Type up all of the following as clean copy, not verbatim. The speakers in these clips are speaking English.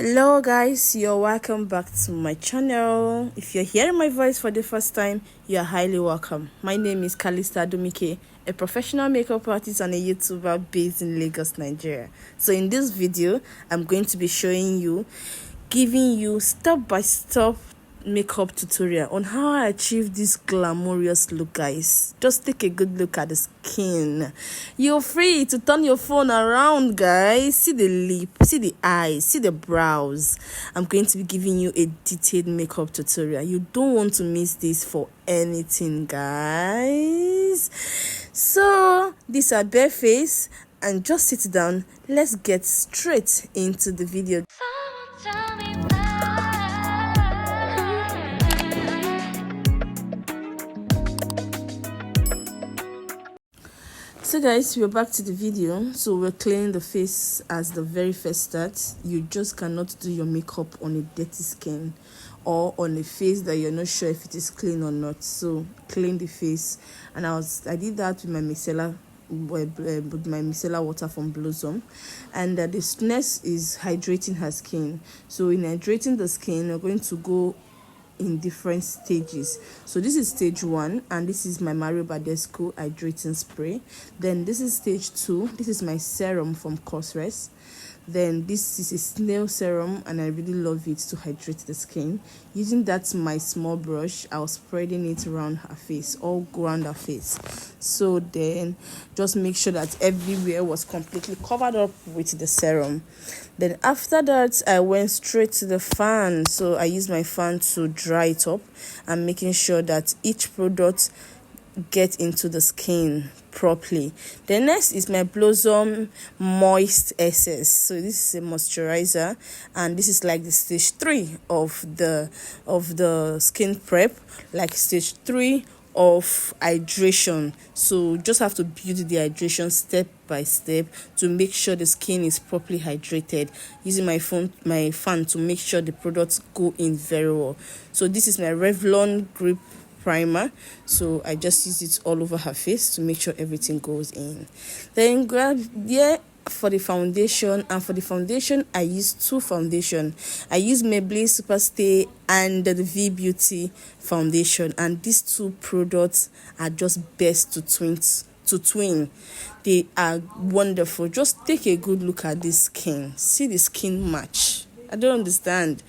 Hello guys, you're welcome back to my channel. If you're hearing my voice for the first time, you're highly welcome. My name is Kalista Dumike, a professional makeup artist and a YouTuber based in Lagos, Nigeria. So in this video, I'm going to be giving you step-by-step makeup tutorial on how I achieve this glamorous look, guys. Just take a good look at the skin. You're free to turn your phone around, guys. See the lip, see the eyes, see the brows. I'm going to be giving you a detailed makeup tutorial. You don't want to miss this for anything, guys. So these are bare face, and just sit down. Let's get straight into the video. So guys, we're back to the video. So we're cleaning the face as the very first start. You just cannot do your makeup on a dirty skin or on a face that you're not sure if it is clean or not. So clean the face, and I did that with my micellar water from Blossom, and this next is hydrating her skin. So in hydrating the skin, we're going to go in different stages. So this is stage 1, and this is my Mario Badescu hydrating spray. Then this is stage 2. This is my serum from Cosrx. Then this is a snail serum, and I really love it to hydrate the skin. Using that my small brush, I was spreading it around her face, all around her face. So then just make sure that everywhere was completely covered up with the serum. Then after that, I went straight to the fan. So I used my fan to dry it up and making sure that each product get into the skin properly. The next is my Blossom Moist Essence. So this is a moisturizer, and this is like the stage 3 of the skin prep, like stage 3 of hydration. So just have to build the hydration step by step to make sure the skin is properly hydrated, using my fan to make sure the products go in very well. So this is my Revlon Grip primer, so I just use it all over her face to make sure everything goes in. Then for the foundation, and for the foundation I use 2 foundation. I use Maybelline Superstay and the V Beauty foundation, and these 2 products are just best to twin. They are wonderful. Just take a good look at this skin. See the skin match. I don't understand.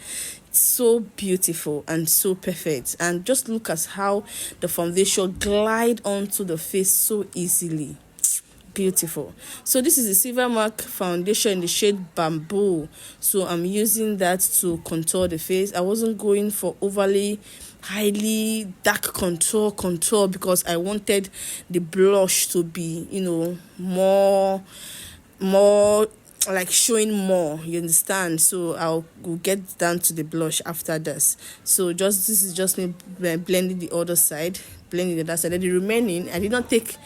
So beautiful and so perfect, and just look at how the foundation glide onto the face so easily. Beautiful. So this is the Silver Mark foundation in the shade Bamboo. So I'm using that to contour the face. I wasn't going for overly highly dark contour because I wanted the blush to be, more like showing more, you understand. So I'll get down to the blush after this. So this is just me blending the other side, blending the other side. And the remaining I did not take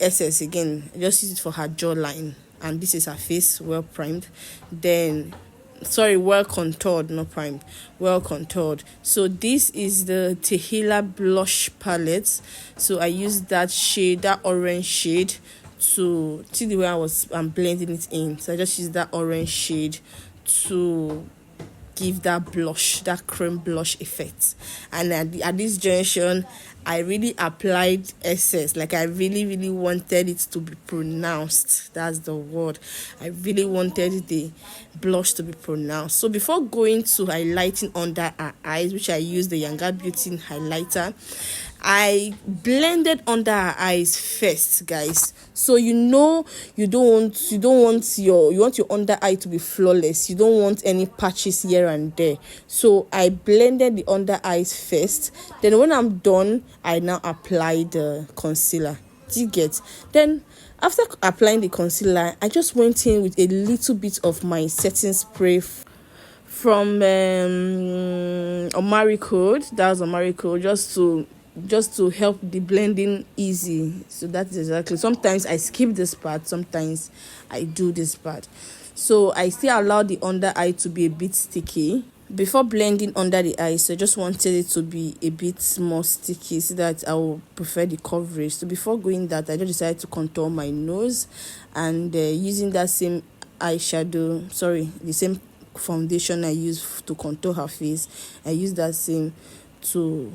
essence again. I just use it for her jawline, and this is her face well primed, well contoured, not primed, well contoured. So this is the Tehila blush palette. So I use that orange shade to see the way I'm blending it in. So I just use that orange shade to give that blush, that cream blush effect. And at this junction, I really applied essence. Like I really wanted it to be pronounced. That's the word. I really wanted the blush to be pronounced. So before going to highlighting under her eyes, which I used the Younger Beauty highlighter, I blended under her eyes first, guys. So you want your under eye to be flawless. You don't want any patches here and there. So I blended the under eyes first. Then when I'm done, I now apply the concealer. Do you get? Then after applying the concealer, I just went in with a little bit of my setting spray from Omari Code. That was Omari Code, just to help the blending easy. So that's exactly, sometimes I skip this part, sometimes I do this part. So I still allow the under eye to be a bit sticky before blending under the eyes. So I just wanted it to be a bit more sticky so that I will prefer the coverage. So before going that, I just decided to contour my nose, and using that same eyeshadow, sorry, the same foundation I use to contour her face, I use that same to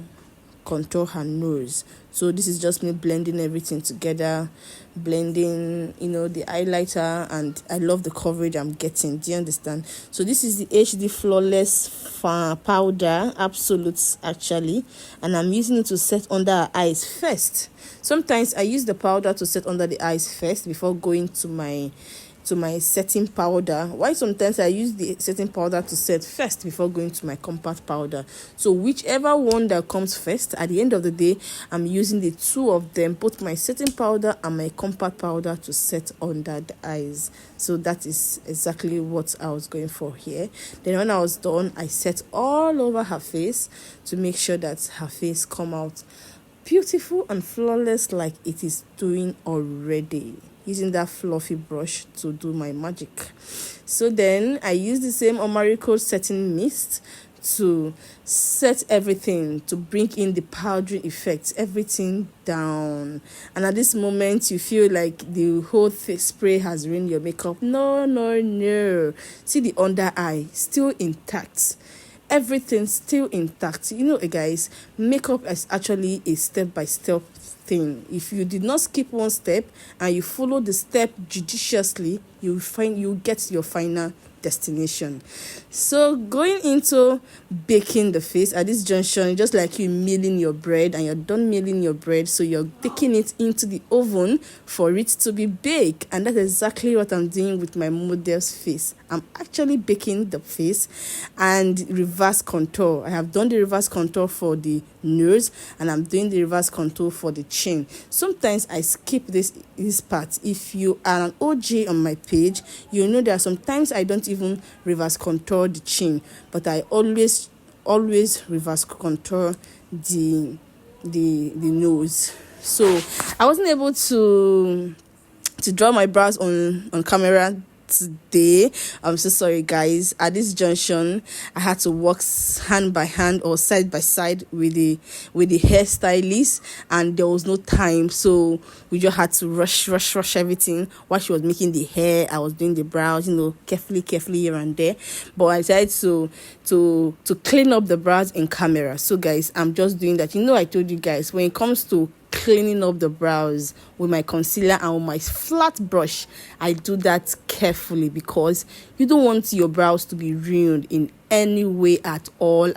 contour her nose. So this is just me blending everything together, blending, the highlighter, and I love the coverage I'm getting. Do you understand? So this is the HD Flawless powder, absolutes actually, and I'm using it to set under her eyes first. Sometimes I use the powder to set under the eyes first before going to my setting powder. Why sometimes I use the setting powder to set first before going to my compact powder. So whichever one that comes first, at the end of the day, I'm using the two of them, both my setting powder and my compact powder, to set under the eyes. So that is exactly what I was going for here. Then when I was done, I set all over her face to make sure that her face come out beautiful and flawless like it is doing already, using that fluffy brush to do my magic. So then I use the same Omari Code setting mist to set everything, to bring in the powdery effects, everything down. And at this moment you feel like the whole spray has ruined your makeup. No. See the under eye still intact, everything still intact. Guys, makeup is actually a step-by-step thing. If you did not skip one step and you follow the step judiciously, you get your final destination. So going into baking the face at this junction, just like you milling your bread and you're done milling your bread, so you're taking it into the oven for it to be baked. And that's exactly what I'm doing with my model's face. I'm actually baking the face and reverse contour. I have done the reverse contour for the nose and I'm doing the reverse contour for the chin. Sometimes I skip this part. If you are an OG on my page, you know that sometimes I don't even reverse contour the chin, but I always reverse contour the nose. So I wasn't able to draw my brows on camera today. I'm so sorry, guys. At this junction, I had to work hand by hand or side by side with the hairstylist, and there was no time, so we just had to rush everything. While she was making the hair, I was doing the brows, carefully here and there. But I decided to clean up the brows in camera. So guys, I'm just doing that. I told you guys, when it comes to cleaning up the brows with my concealer and with my flat brush, I do that carefully because you don't want your brows to be ruined in any way at all.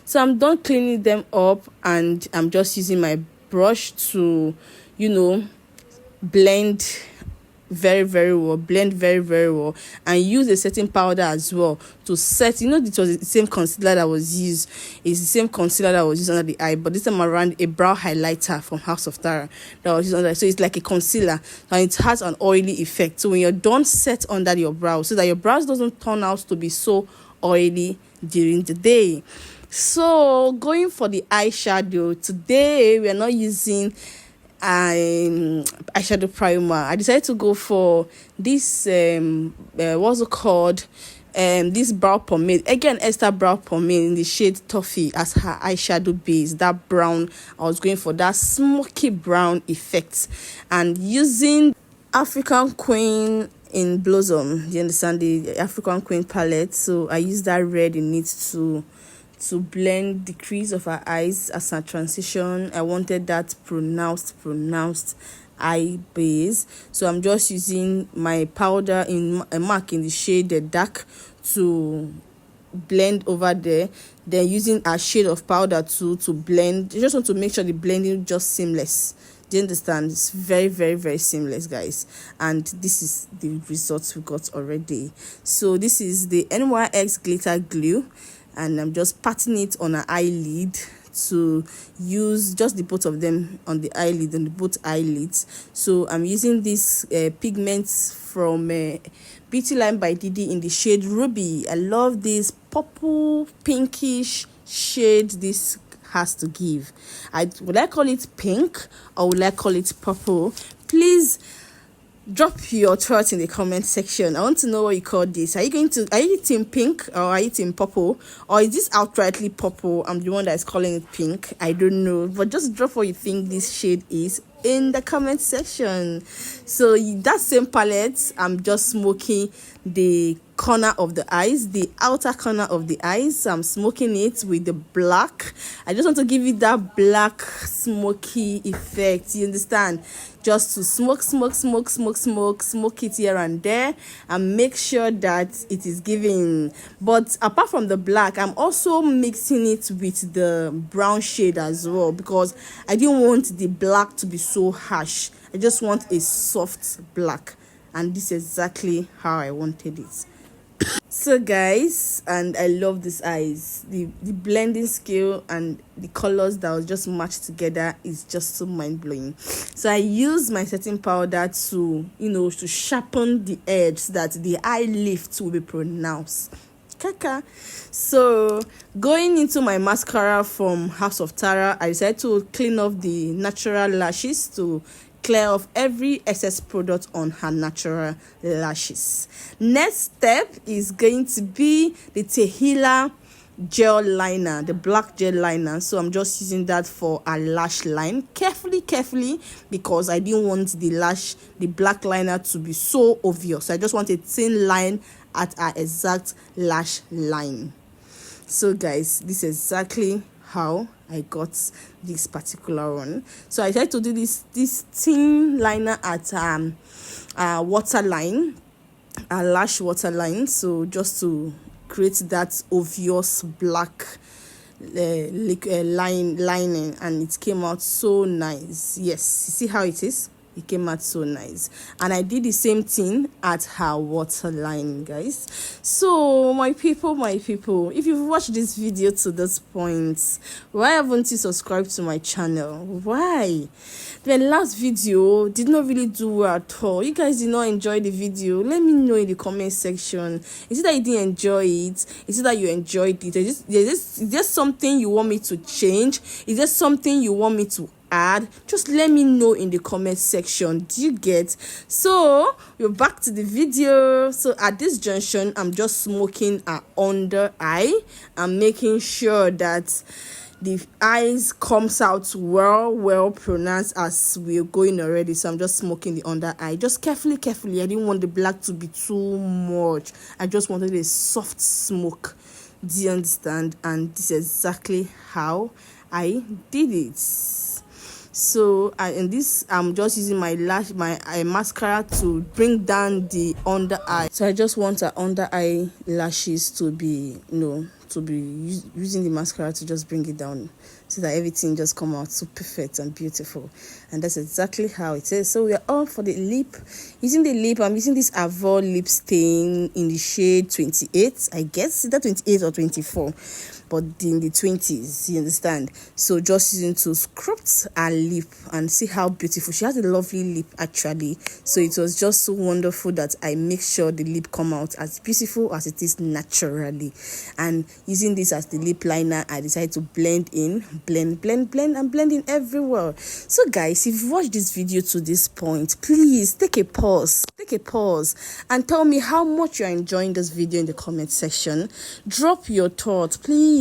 So I'm done cleaning them up and I'm just using my brush to blend very well and use a setting powder as well to set. It was the same concealer that was used. It's the same concealer that was used under the eye, but this time around a brow highlighter from House of Tara that was used under. So it's like a concealer and it has an oily effect. So when you're done, set under your brows so that your brows doesn't turn out to be so oily during the day. So going for the eyeshadow today, we are not using eyeshadow primer. I decided to go for this what's it called, this brow pomade, again Esther brow pomade in the shade Toffee as her eyeshadow base. That brown, I was going for that smoky brown effect and using African Queen in Blossom. Do you understand, the African Queen palette? So I used that red in it to blend the crease of her eyes as a transition. I wanted that pronounced eye base. So I'm just using my powder in a MAC in the shade dark to blend over there. Then using a shade of powder to blend. You just want to make sure the blending just seamless. Do you understand? It's very seamless, guys. And this is the results we got already. So this is the NYX glitter glue. And I'm just patting it on an eyelid to use just the both of them on the eyelid, on the both eyelids. So I'm using this pigments from Beauty Line by Didi in the shade Ruby. I love this purple pinkish shade this has to give. Would I call it pink or would I call it purple? Please drop your thoughts in the comment section. I want to know what you call this. Are you team pink or are you team purple? Or is this outrightly purple? I'm the one that is calling it pink. I don't know. But just drop what you think this shade is. in the comment section. So that same palette, I'm just smoking the corner of the eyes, the outer corner of the eyes. I'm smoking it with the black. I just want to give it that black smoky effect, you understand? Just to smoke it here and there and make sure that it is giving. But apart from the black, I'm also mixing it with the brown shade as well, because I didn't want the black to be so harsh. I just want a soft black, and this is exactly how I wanted it. So guys, and I love these eyes, the blending skill and the colors that was just matched together is just so mind-blowing. So I use my setting powder to, to sharpen the edge so that the eye lift will be pronounced. Kaka. So going into my mascara from House of Tara, I decided to clean off the natural lashes to clear off every excess product on her natural lashes. Next step is going to be the Tehila gel liner, the black gel liner. So I'm just using that for a lash line, carefully, because I didn't want the black liner to be so obvious. I just want a thin line at our exact lash line. So guys, this is exactly how I got this particular one. So I tried to do this thin liner at waterline, a lash waterline. So just to create that obvious black lining, and it came out so nice. Yes, you see how it is? It came out so nice. And I did the same thing at her waterline, guys. So my people, if you've watched this video to this point, why haven't you subscribed to my channel? Why? The last video did not really do well at all. You guys did not enjoy the video. Let me know in the comment section. Is it that you didn't enjoy it? Is it that you enjoyed it? Is there something you want me to change? Is there something you want me to add? Just let me know in the comment section. Do you get? So we're back to the video. So at this junction, I'm just smoking her under eye. I'm making sure that the eyes comes out well pronounced as we're going already. So I'm just smoking the under eye, just carefully. I didn't want the black to be too much. I just wanted a soft smoke. Do you understand? And this is exactly how I did it. So in this, I'm just using my mascara to bring down the under eye. So I just want our under eye lashes to be, using the mascara to just bring it down, so that everything just come out so perfect and beautiful. And that's exactly how it is. So we are all for the lip. Using the lip, I'm using this Eyebrow lip stain in the shade 28, I guess. Is that 28 or 24? But in the 20s, you understand? So just using to sculpt her lip and see how beautiful. She has a lovely lip actually. So it was just so wonderful that I make sure the lip come out as beautiful as it is naturally. And using this as the lip liner, I decided to blend in, blend and blend in everywhere. So guys, if you've watched this video to this point, please take a pause and tell me how much you're enjoying this video in the comment section. Drop your thoughts, please.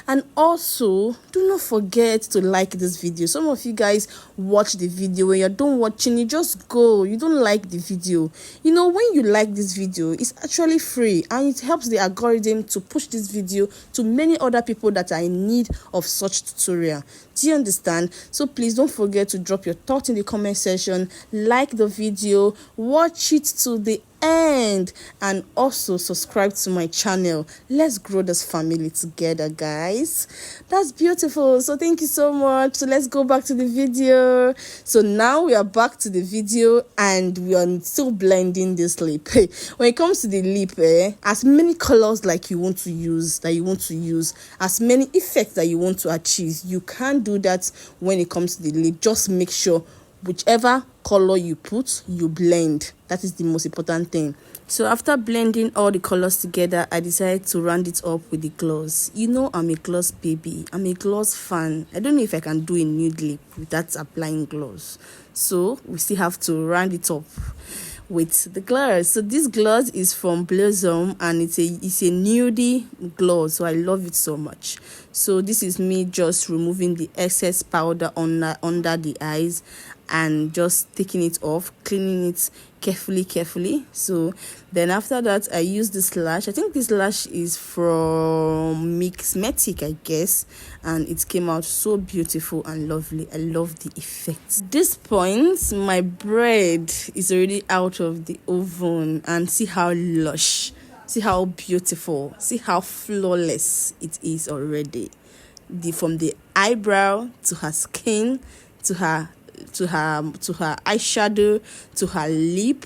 And also, do not forget to like this video. Some of you guys watch the video, when you're done watching, you just go, you don't like the video. When you like this video, it's actually free, and it helps the algorithm to push this video to many other people that are in need of such tutorial. Do you understand? So please don't forget to drop your thoughts in the comment section, like the video, watch it to the end, and also subscribe to my channel. Let's grow this family together, guys. That's beautiful. So thank you so much. So let's go back to the video. So now we are back to the video, and we are still blending this lip. When it comes to the lip, as many colors like you want to use, as many effects that you want to achieve, you can't do that when it comes to the lip. Just make sure whichever color you put, you blend. That is the most important thing. So after blending all the colors together, I decided to round it up with the gloss. I'm a gloss baby. I'm a gloss fan. I don't know if I can do a nude lip without applying gloss. So we still have to round it up with the gloss. So this gloss is from Blossom, and it's a nudie gloss, so I love it so much. So this is me just removing the excess powder under the eyes and just taking it off, cleaning it carefully. So then after that, I use this lash. I think this lash is from Mixmatic, I guess, and it came out so beautiful and lovely. I love the effect. At this point, my bread is already out of the oven, and see how lush, see how beautiful, see how flawless it is already. From the eyebrow to her skin to her eyeshadow to her lip,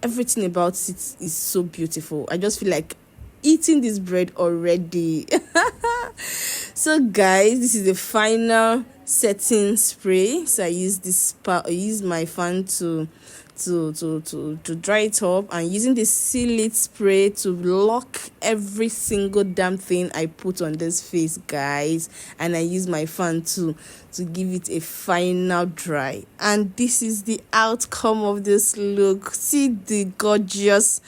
everything about it is so beautiful. I just feel like eating this bread already. So guys, this is the final setting spray. So I use my fan to dry it up, and using the seal-it spray to lock every single damn thing I put on this face, guys. And I use my fan to give it a final dry, and this is the outcome of this look. See the gorgeous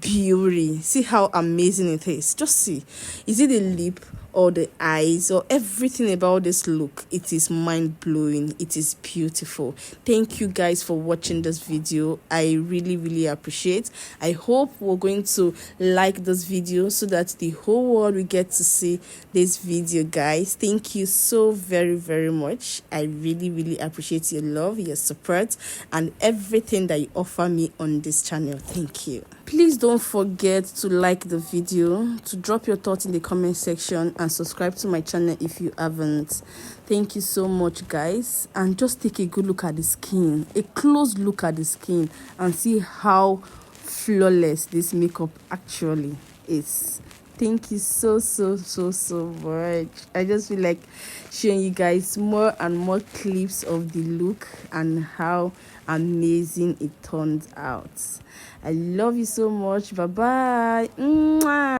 beauty, see how amazing it is. Just see, is it the lip or the eyes or everything about this look? It is mind-blowing. It is beautiful. Thank you guys for watching this video. I really appreciate. I hope we're going to like this video so that the whole world will get to see this video, guys. Thank you so very much. I really appreciate your love, your support, and everything that you offer me on this channel. Thank you. Please don't forget to like the video, to drop your thoughts in the comment section, and subscribe to my channel if you haven't. Thank you so much, guys. And just take a good look at the skin, a close look at the skin, and see how flawless this makeup actually is. Thank you so much. I just feel like showing you guys more and more clips of the look and how amazing it turns out. I love you so much. Bye bye. Mwah.